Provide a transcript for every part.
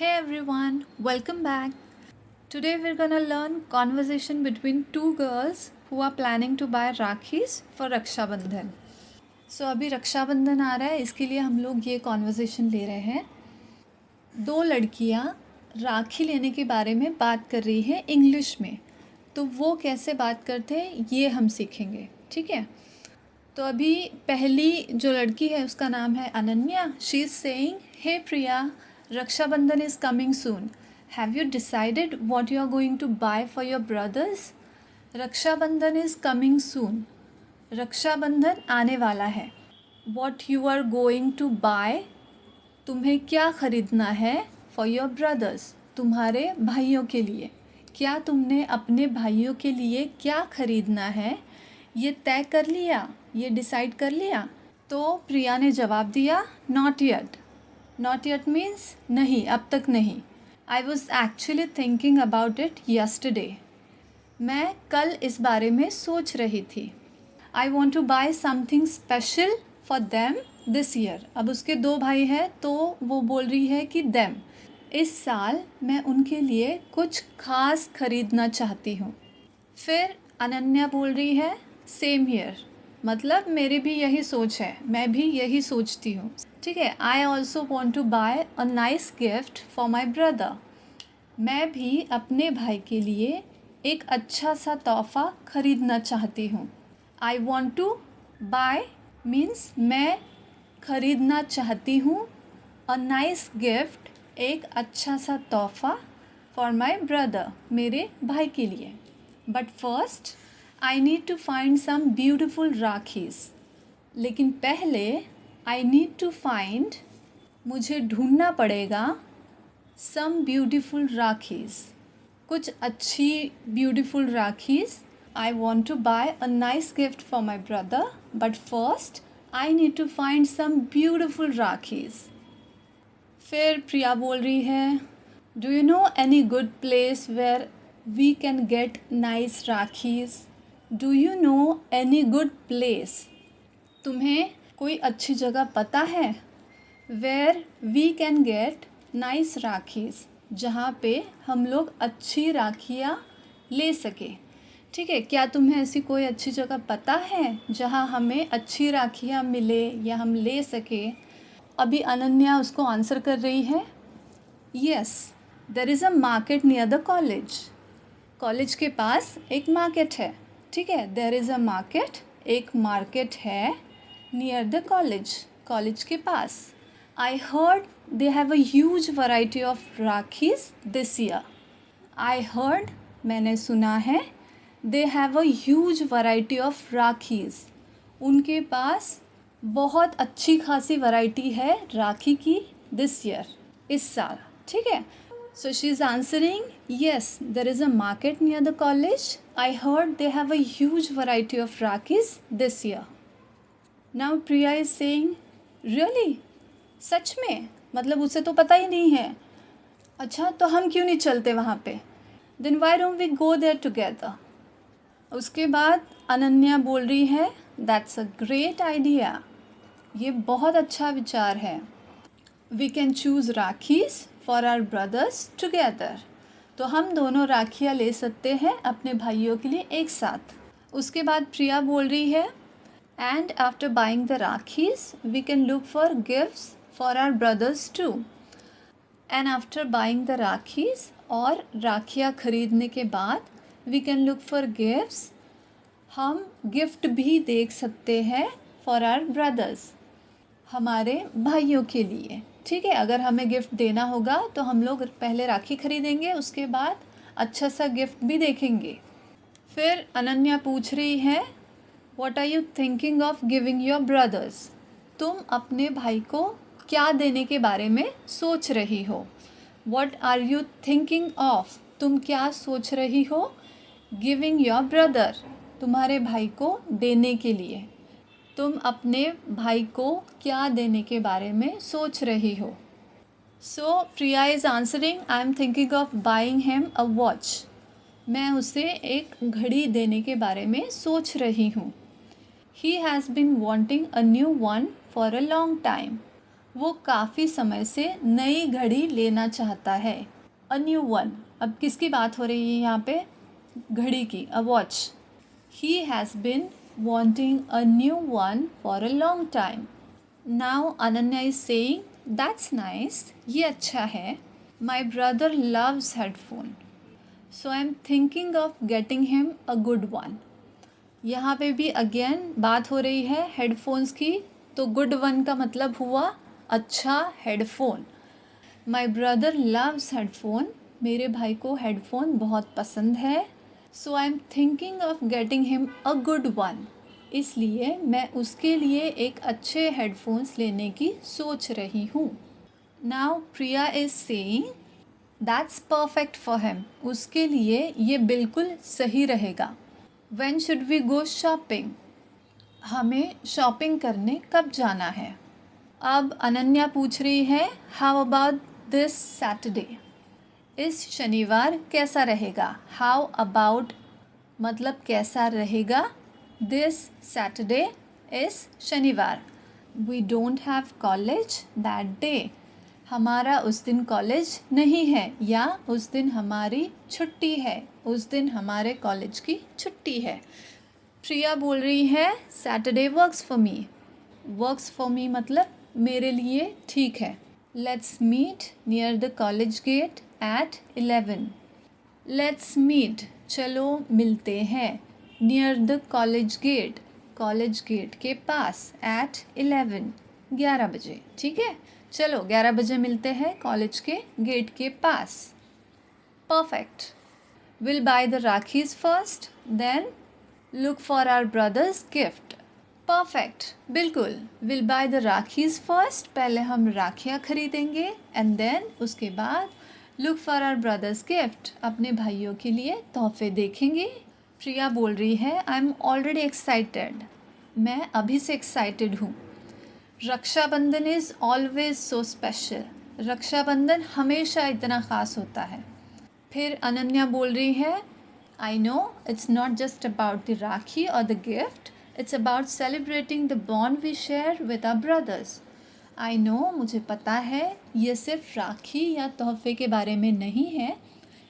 Hey everyone, welcome back. Today we're gonna learn conversation between two girls who are planning to buy rakhis for Rakshabandhan. So अभी रक्षाबंधन आ रहा है, इसके लिए हम लोग ये कॉन्वर्जेसन ले रहे हैं. दो लड़कियाँ राखी लेने के बारे में बात कर रही हैं इंग्लिश में. तो वो कैसे बात करते हैं ये हम सीखेंगे, ठीक है. तो अभी पहली जो लड़की है उसका नाम है Ananya. She is saying, hey Priya, Rakshabandhan is coming soon. Have you decided what you are going to buy for your brothers. Rakshabandhan is coming soon. Rakshabandhan आने वाला है. What you are going to buy, तुम्हें क्या ख़रीदना है. फॉर योर ब्रदर्स, तुम्हारे भाइयों के लिए. क्या तुमने अपने भाइयों के लिए क्या ख़रीदना है ये तय कर लिया, ये डिसाइड कर लिया. तो प्रिया ने जवाब दिया, not yet. Not yet means नहीं, अब तक नहीं. I was actually thinking about it yesterday. मैं कल इस बारे में सोच रही थी. I want to buy something special for them this year. अब उसके दो भाई हैं तो वो बोल रही है कि देम. इस साल मैं उनके लिए कुछ खास खरीदना चाहती हूँ. फिर अनन्या बोल रही है, सेम हियर. मतलब मेरी भी यही सोच है, मैं भी यही सोचती हूँ, ठीक है. I also want to buy a nice gift for my brother. मैं भी अपने भाई के लिए एक अच्छा सा तोहफ़ा ख़रीदना चाहती हूँ. I want to buy means मैं ख़रीदना चाहती हूँ. अ नाइस गिफ्ट, एक अच्छा सा तोहफ़ा. फॉर माई ब्रदर, मेरे भाई के लिए. But first I need to find some beautiful rakhis. लेकिन पहले आई नीड टू फाइंड, मुझे ढूंढना पड़ेगा, सम ब्यूटिफुल राखीज़, कुछ अच्छी beautiful rakhis. I want to buy a nice gift for my brother, but first I need to find some beautiful rakhis. फिर प्रिया बोल रही है, do you know any good place where we can get nice rakhis. Do you know any good place, तुम्हें कोई अच्छी जगह पता है. Where we can get nice rakhis, जहाँ पे हम लोग अच्छी राखियाँ ले सकें, ठीक है. क्या तुम्हें ऐसी कोई अच्छी जगह पता है जहाँ हमें अच्छी राखियाँ मिले या हम ले सकें. अभी अनन्या उसको आंसर कर रही है, yes there is a market near the college. College के पास एक मार्केट है, ठीक है. देर इज़ अ मार्केट, एक मार्केट है. नियर द कॉलेज, कॉलेज के पास. I heard they have a huge variety of rakhis this year. I heard, मैंने सुना है. They have a huge variety of rakhis, उनके पास बहुत अच्छी खासी वैरायटी है राखी की. दिस ईयर, इस साल, ठीक है. So she is answering, yes, there is a market near the college. I heard they have a huge variety of Rakis this year. Now Priya is saying, really? सच में? मतलब उसे तो पता ही नहीं है. अच्छा, तो हम क्यों नहीं चलते वहाँ पे. Then why don't we go there together? उसके बाद अनन्या बोल रही है, that's a great idea. ये बहुत अच्छा विचार है. We can choose राखीज़ for our brothers together. तो हम दोनों राखियाँ ले सकते हैं अपने भाइयों के लिए एक साथ. उसके बाद प्रिया बोल रही है, and after buying the राखीज़ we can look for gifts for our brothers too. And after buying the राखीज़, और राखियाँ ख़रीदने के बाद we can look for gifts, हम गिफ्ट भी देख सकते हैं for our brothers, हमारे भाइयों के लिए, ठीक है. अगर हमें गिफ्ट देना होगा तो हम लोग पहले राखी खरीदेंगे, उसके बाद अच्छा सा गिफ्ट भी देखेंगे. फिर अनन्या पूछ रही है, what are you thinking of giving your brothers. तुम अपने भाई को क्या देने के बारे में सोच रही हो. What are you thinking of, तुम क्या सोच रही हो. गिविंग योर ब्रदर, तुम्हारे भाई को देने के लिए. तुम अपने भाई को क्या देने के बारे में सोच रही हो. So Priya is answering, I am thinking of buying him a watch. मैं उसे एक घड़ी देने के बारे में सोच रही हूँ. He has been wanting a new one for a long time. वो काफ़ी समय से नई घड़ी लेना चाहता है। अ न्यू वन, अब किसकी बात हो रही है यहाँ पे? घड़ी की, a watch. He has been wanting a new one for a long time. Now Ananya is saying, that's nice, ये अच्छा है. My brother loves headphone, so I'm thinking of getting him a good one. यहाँ पे भी again बात हो रही है हेडफोन्स की, तो गुड वन का मतलब हुआ अच्छा headphone. My brother loves headphone, मेरे भाई को हेडफोन बहुत पसंद है. So I am thinking of getting him a good one, इसलिए मैं उसके लिए एक अच्छे हेडफोन्स लेने की सोच रही हूँ. Now Priya is saying that's perfect for him, उसके लिए ये बिल्कुल सही रहेगा. When should we go shopping, हमें शॉपिंग करने कब जाना है. अब अनन्या पूछ रही है हाउ अबाउट दिस सैटरडे, इस शनिवार कैसा रहेगा. हाउ अबाउट मतलब कैसा रहेगा. दिस सैटरडे इस शनिवार. We don't have college that day, हमारा उस दिन कॉलेज नहीं है, या उस दिन हमारी छुट्टी है, उस दिन हमारे कॉलेज की छुट्टी है. प्रिया बोल रही है Saturday works for me. Works for me मतलब मेरे लिए ठीक है. Let's meet near the college gate at 11. Let's meet चलो मिलते हैं. नियर द कॉलेज गेट के पास. एट 11 बजे. ठीक है, चलो 11 बजे मिलते हैं कॉलेज के गेट के पास. Perfect. We'll buy the rakhis first, then look for our brother's gift. Perfect, बिल्कुल. We'll buy the rakhis first, पहले हम राखियाँ खरीदेंगे, एंड देन उसके बाद look for our brother's gift, अपने भाइयों के लिए तोहफे देखेंगे. प्रिया बोल रही है आई एम ऑलरेडी एक्साइटेड, मैं अभी से एक्साइटेड हूँ. Rakshabandhan is always so special, Rakshabandhan हमेशा इतना ख़ास होता है. फिर अनन्या बोल रही है I know it's not just about the rakhi और the gift, it's about celebrating the bond we share with our brothers. I know, मुझे पता है, ये सिर्फ राखी या तोहफे के बारे में नहीं है,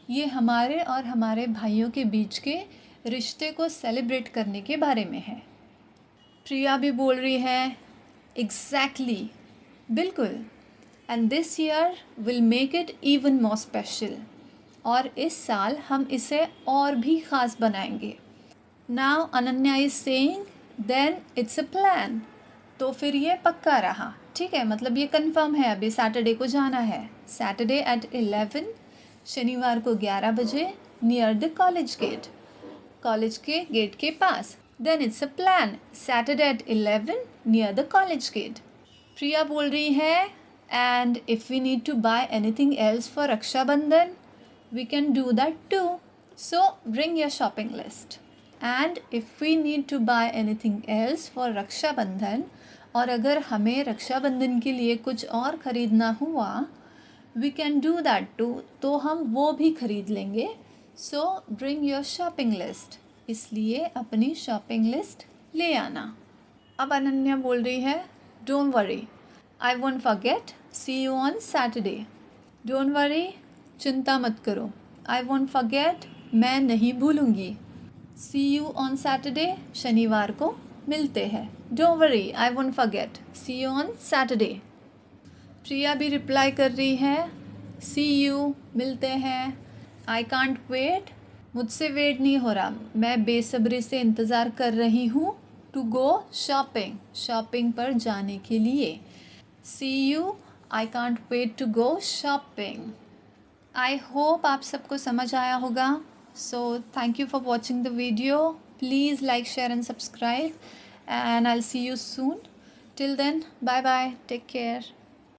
ये हमारे और हमारे भाइयों के बीच के रिश्ते को सेलिब्रेट करने के बारे में है. प्रिया भी बोल रही है एग्जैक्टली, बिल्कुल. And this year will make it even more special, और इस साल हम इसे और भी ख़ास बनाएंगे. Now Ananya is saying then it's a plan, तो फिर ये पक्का रहा. ठीक है, मतलब ये कंफर्म है, अभी सैटरडे को जाना है. सैटरडे एट 11, शनिवार को 11 बजे, near the college gate, college के गेट के पास. Then it's a plan, Saturday at 11 near the college gate. Priya बोल रही है and if we need to buy anything else for Raksha Bandhan we can do that too, so bring your shopping list. And if we need to buy anything else for Raksha Bandhan, और अगर हमें रक्षाबंधन के लिए कुछ और ख़रीदना हुआ, we can do that too, तो हम वो भी ख़रीद लेंगे. So bring your shopping list, इसलिए अपनी शॉपिंग लिस्ट ले आना. अब अनन्या बोल रही है don't worry, I won't forget, see you on Saturday. Don't worry, चिंता मत करो. आई वोंट फॉरगेट, मैं नहीं भूलूंगी. सी यू ऑन सैटरडे, शनिवार को मिलते हैं. Don't worry, I won't forget, see you on Saturday. Priya भी रिप्लाई कर रही है सी यू, मिलते हैं. आई कांट वेट, मुझसे वेट नहीं हो रहा, मैं बेसब्री से इंतज़ार कर रही हूँ. टू गो शॉपिंग, शॉपिंग पर जाने के लिए. See you, I can't wait to go shopping. I hope आप सबको समझ आया होगा. So thank you for watching the video. Please like, share and subscribe, and I'll see you soon. Till then, bye bye, take care.